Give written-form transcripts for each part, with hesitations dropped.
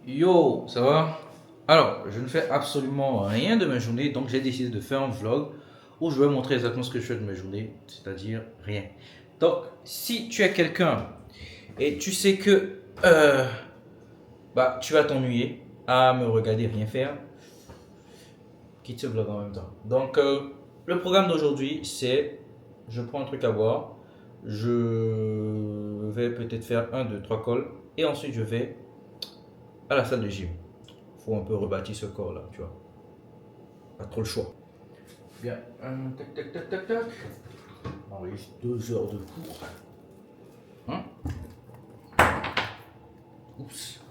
Yo, ça va? Alors, je ne fais absolument rien de ma journée, donc j'ai décidé de faire un vlog où je vais montrer exactement ce que je fais de ma journée, c'est-à-dire rien. Donc, si tu es quelqu'un et tu sais que tu vas t'ennuyer à me regarder rien faire, quitte ce vlog en même temps. Donc, le programme d'aujourd'hui, c'est je prends un truc à boire, je vais peut-être faire un, deux, trois calls et ensuite je vais à la salle de gym. Faut un peu rebâtir ce corps là, tu vois. Pas trop le choix. Bien, tac, tac, tac, tac, tac. On reste 2 heures de cours. Hein? Oups.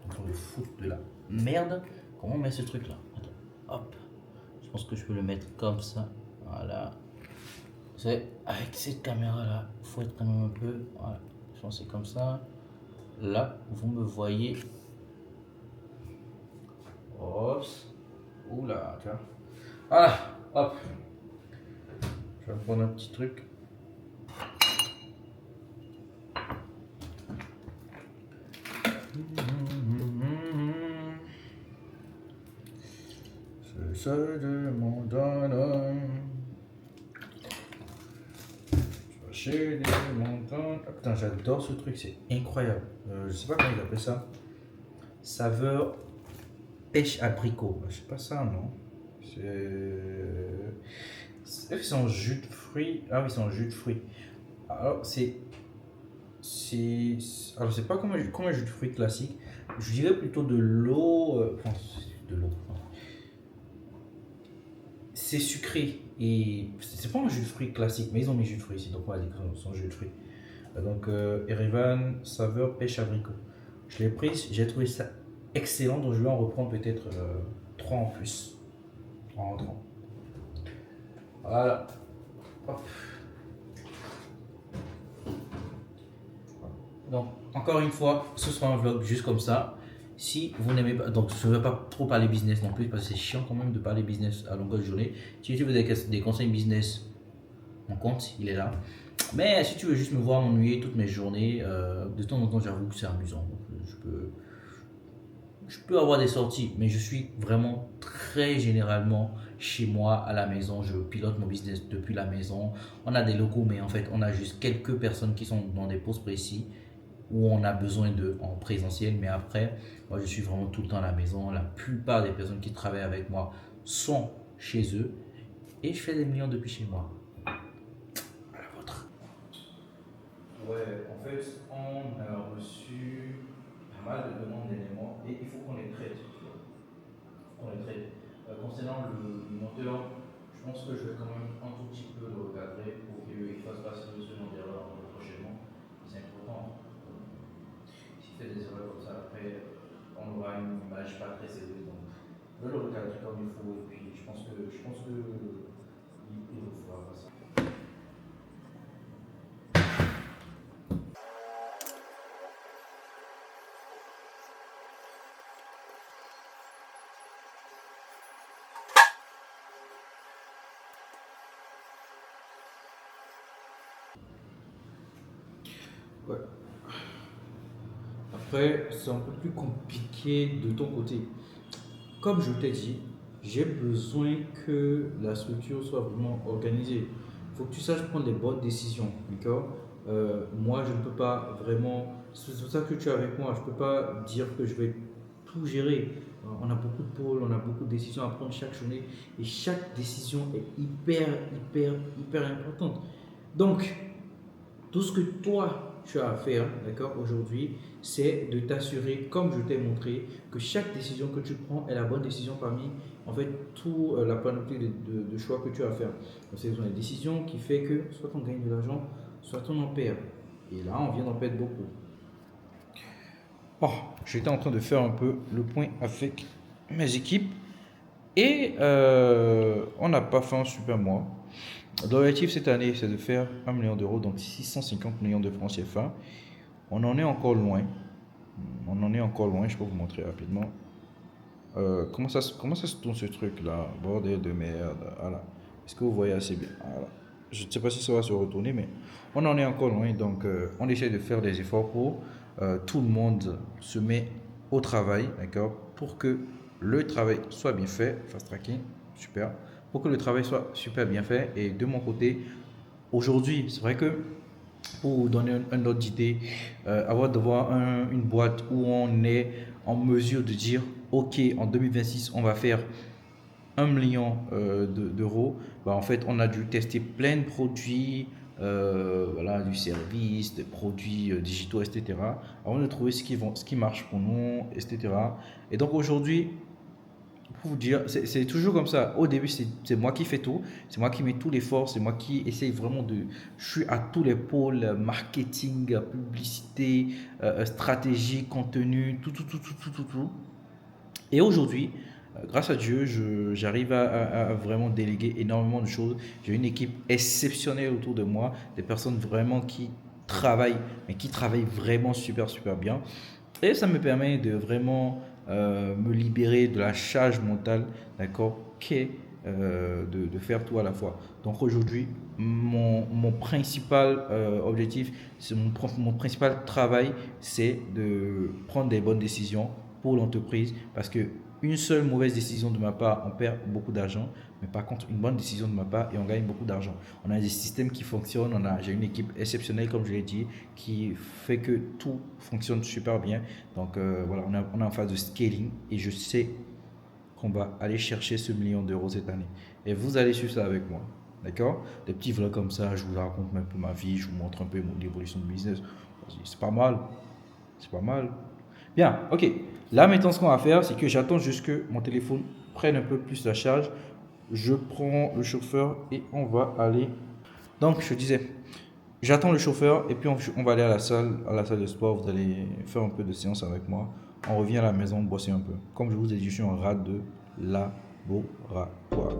En train de foutre de la merde. Comment on met ce truc là? Attends. Hop. Je pense que je peux le mettre comme ça. Voilà. C'est avec cette caméra là, il faut être quand même un peu. Voilà. Je pense que c'est comme ça. Là, vous me voyez. Hop. Oula, tu vois. Voilà. Hop. Je vais prendre un petit truc. C'est ça de mon donne. Chez les montagnes. Ah, putain, j'adore ce truc, c'est incroyable. Je sais pas comment ils appellent ça. Saveur pêche abricot. C'est pas ça, non? C'est en jus de fruits. Ah oui, c'est en jus de fruits. Alors, alors, c'est pas comme un jus de fruits classique. Je dirais plutôt de l'eau. Enfin, de l'eau. C'est sucré. Et c'est pas un jus de fruits classique, mais ils ont mis jus de fruits ici. Donc, on va dire que c'est un jus de fruits. Donc, Erevan, saveur pêche abricot. Je l'ai prise, j'ai trouvé ça excellent. Donc, je vais en reprendre peut-être 3 en plus. En rentrant. Voilà. Hop. Donc, encore une fois, ce sera un vlog juste comme ça. Si vous n'aimez pas, donc je ne vais pas trop parler business non plus parce que c'est chiant quand même de parler business à longueur de journée. Si tu veux des conseils business, mon compte, il est là. Mais si tu veux juste me voir m'ennuyer toutes mes journées, de temps en temps, j'avoue que c'est amusant. Donc, je peux avoir des sorties, mais je suis vraiment très généralement chez moi à la maison. Je pilote mon business depuis la maison. On a des locaux, mais en fait, on a juste quelques personnes qui sont dans des postes précis où on a besoin d'eux en présentiel. Mais après, moi, je suis vraiment tout le temps à la maison. La plupart des personnes qui travaillent avec moi sont chez eux et je fais des millions depuis chez moi. À la vôtre. Ouais, en fait, on a reçu pas mal de demandes d'éléments et il faut qu'on les traite. On les traite. Concernant le moteur, je pense que je vais quand même un tout petit peu le recadrer pour qu'il ne fasse pas ce genre d'erreur prochainement. C'est important. S'il fait des erreurs comme ça, après, on aura une image pas très sérieuse. Donc, je vais le recadrer comme il faut et puis je pense que il le fera pas ça. Ouais. Après, c'est un peu plus compliqué de ton côté. Comme je t'ai dit, j'ai besoin que la structure soit vraiment organisée. Il faut que tu saches prendre les bonnes décisions, d'accord? Moi, je ne peux pas vraiment. C'est pour ça que tu es avec moi. Je ne peux pas dire que je vais tout gérer. On a beaucoup de pôles, on a beaucoup de décisions à prendre chaque journée et chaque décision est hyper importante. Donc, tout ce que toi, tu as à faire, d'accord, aujourd'hui, c'est de t'assurer, comme je t'ai montré, que chaque décision que tu prends est la bonne décision parmi, en fait, toute la panoplie de choix que tu as à faire. Donc, c'est une décision qui fait que soit on gagne de l'argent, soit on en perd. Et là, on vient d'en perdre beaucoup. Oh, j'étais en train de faire un peu le point avec mes équipes et on n'a pas fait un super mois. L'objectif cette année, c'est de faire 1 million d'euros, donc 650 millions de francs CFA. On en est encore loin. On en est encore loin, je peux vous montrer rapidement. Comment ça se tourne ce truc là? Bordel de merde. Voilà. Est-ce que vous voyez assez bien? Voilà. Je ne sais pas si ça va se retourner, mais on en est encore loin. Donc, on essaie de faire des efforts pour tout le monde se met au travail, d'accord, pour que le travail soit bien fait, fast tracking, super, pour que le travail soit super bien fait. Et de mon côté, aujourd'hui, c'est vrai que pour vous donner un ordre d'idée, avoir d'avoir une boîte où on est en mesure de dire, OK, en 2026, on va faire 1 million d'euros, bah, en fait, on a dû tester plein de produits, voilà, du service, des produits digitaux, etc. Avant de trouver ce qui marche pour nous, etc. Et donc aujourd'hui, pour vous dire, c'est toujours comme ça. Au début, c'est moi qui fais tout, c'est moi qui mets tout l'effort, c'est moi qui essaye vraiment de. Je suis à tous les pôles, marketing, publicité, stratégie, contenu, tout, tout, tout, tout, tout, tout, tout. Et aujourd'hui, grâce à Dieu, j'arrive à vraiment déléguer énormément de choses. J'ai une équipe exceptionnelle autour de moi, des personnes vraiment qui travaillent, mais qui travaillent vraiment super, super bien. Et ça me permet de vraiment me libérer de la charge mentale, d'accord, qu'est de faire tout à la fois. Donc aujourd'hui, mon principal objectif, mon principal travail, c'est de prendre des bonnes décisions pour l'entreprise parce que une seule mauvaise décision de ma part, on perd beaucoup d'argent, mais par contre, une bonne décision de ma part et on gagne beaucoup d'argent. On a des systèmes qui fonctionnent, j'ai une équipe exceptionnelle, comme je l'ai dit, qui fait que tout fonctionne super bien. Donc voilà, on est en phase de scaling et je sais qu'on va aller chercher ce million d'euros cette année. Et vous allez suivre ça avec moi. D'accord? Des petits vlogs comme ça, je vous raconte un peu ma vie, je vous montre un peu l'évolution de business. C'est pas mal. C'est pas mal. Bien, ok. Là maintenant, ce qu'on va faire, c'est que j'attends juste que mon téléphone prenne un peu plus la charge. Je prends le chauffeur et on va aller. Donc, je disais, j'attends le chauffeur et puis on va aller à la salle de sport. Vous allez faire un peu de séance avec moi. On revient à la maison, bosser un peu. Comme je vous ai dit, je suis un rat de laboratoire.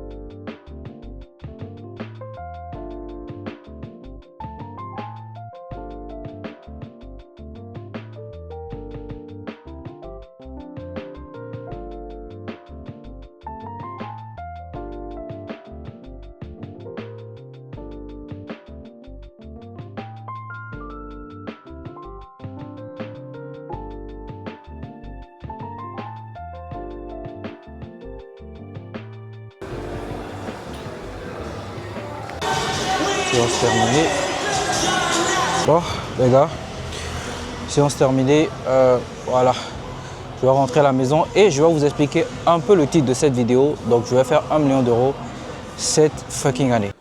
Séance terminée. Bon, les gars, séance terminée. Voilà. Je vais rentrer à la maison et je vais vous expliquer un peu le titre de cette vidéo. Donc, je vais faire 1 million d'euros cette fucking année.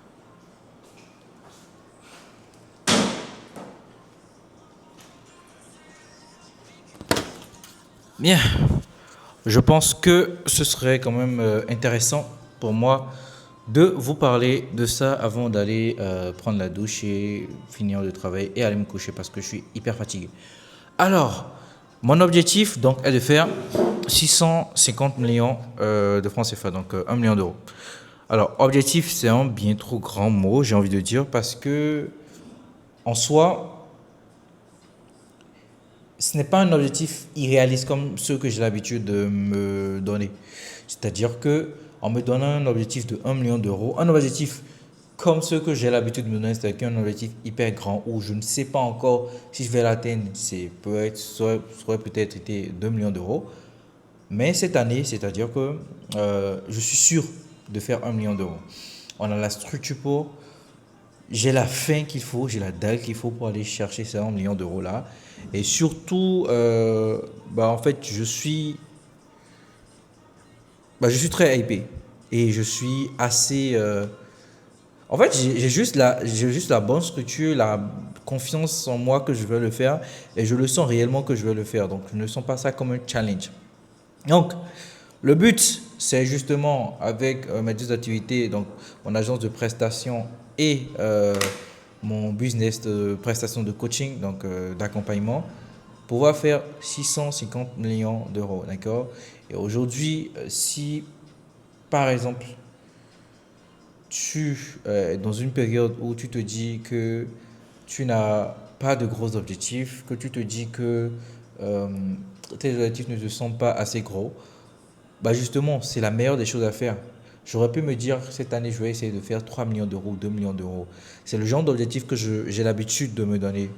Bien. Je pense que ce serait quand même intéressant pour moi de vous parler de ça avant d'aller prendre la douche et finir le travail et aller me coucher parce que je suis hyper fatigué. Alors, mon objectif donc est de faire 650 millions de francs CFA, donc 1 million d'euros. Alors, objectif, c'est un bien trop grand mot, j'ai envie de dire, parce que en soi, ce n'est pas un objectif irréaliste comme ceux que j'ai l'habitude de me donner. C'est-à-dire que en me donnant un objectif de 1 million d'euros, un objectif comme ceux que j'ai l'habitude de me donner, c'est-à-dire un objectif hyper grand où je ne sais pas encore si je vais l'atteindre, ça aurait peut-être été 2 millions d'euros. Mais cette année, c'est-à-dire que je suis sûr de faire 1 million d'euros. On a la structure pour, j'ai la faim qu'il faut, j'ai la dalle qu'il faut pour aller chercher ces 1 million d'euros là. Et surtout, en fait, je suis très hypé et je suis assez. En fait, j'ai juste la bonne structure, la confiance en moi que je veux le faire et je le sens réellement que je veux le faire. Donc, je ne sens pas ça comme un challenge. Donc, le but, c'est justement avec mes deux activités, donc mon agence de prestation et mon business de prestation de coaching, donc d'accompagnement, pouvoir faire 650 millions d'euros, d'accord? Et aujourd'hui, si par exemple, tu es dans une période où tu te dis que tu n'as pas de gros objectifs, que tu te dis que euh, tes objectifs ne te sont pas assez gros, bah justement, c'est la meilleure des choses à faire. J'aurais pu me dire, cette année, je vais essayer de faire 3 millions d'euros, 2 millions d'euros. C'est le genre d'objectif que j'ai l'habitude de me donner.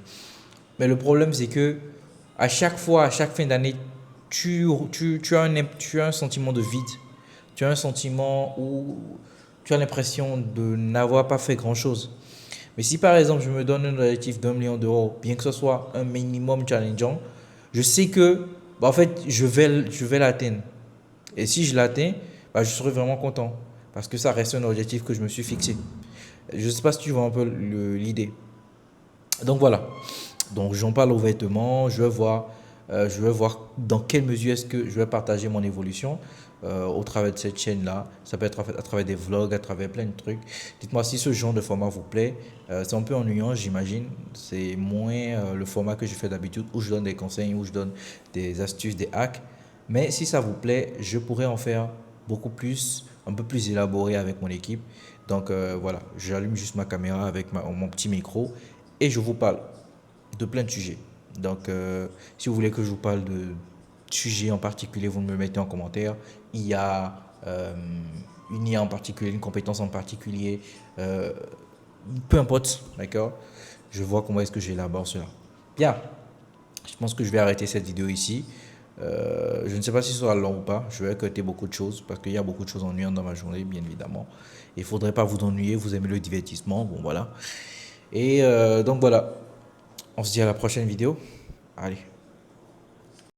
Mais le problème, c'est que à chaque fois, à chaque fin d'année, tu as un sentiment de vide. Tu as un sentiment où tu as l'impression de n'avoir pas fait grand-chose. Mais si par exemple je me donne un objectif d'1 million d'euros, bien que ce soit un minimum challengeant, je sais que bah, en fait je vais l'atteindre. Et si je l'atteins, bah, je serai vraiment content. Parce que ça reste un objectif que je me suis fixé. Je ne sais pas si tu vois un peu l'idée. Donc voilà. Donc j'en parle ouvertement. Je vais voir dans quelle mesure est-ce que je vais partager mon évolution au travers de cette chaîne-là. Ça peut être à travers des vlogs, à travers plein de trucs. Dites-moi si ce genre de format vous plaît. C'est un peu ennuyant, j'imagine. C'est moins le format que je fais d'habitude où je donne des conseils, où je donne des astuces, des hacks. Mais si ça vous plaît, je pourrais en faire beaucoup plus, un peu plus élaboré avec mon équipe. Donc voilà, j'allume juste ma caméra avec mon petit micro et je vous parle de plein de sujets. Donc si vous voulez que je vous parle de sujets en particulier, vous me le mettez en commentaire. Il y a une IA en particulier, une compétence en particulier, euh, peu importe, d'accord. Je vois comment est-ce que j'élabore cela. Bien, je pense que je vais arrêter cette vidéo ici. Je ne sais pas si ce sera long ou pas. Je vais cutter beaucoup de choses parce qu'il y a beaucoup de choses ennuyantes dans ma journée, bien évidemment. Il ne faudrait pas vous ennuyer, vous aimez le divertissement. Bon, voilà. Et donc voilà. On se dit à la prochaine vidéo. Allez.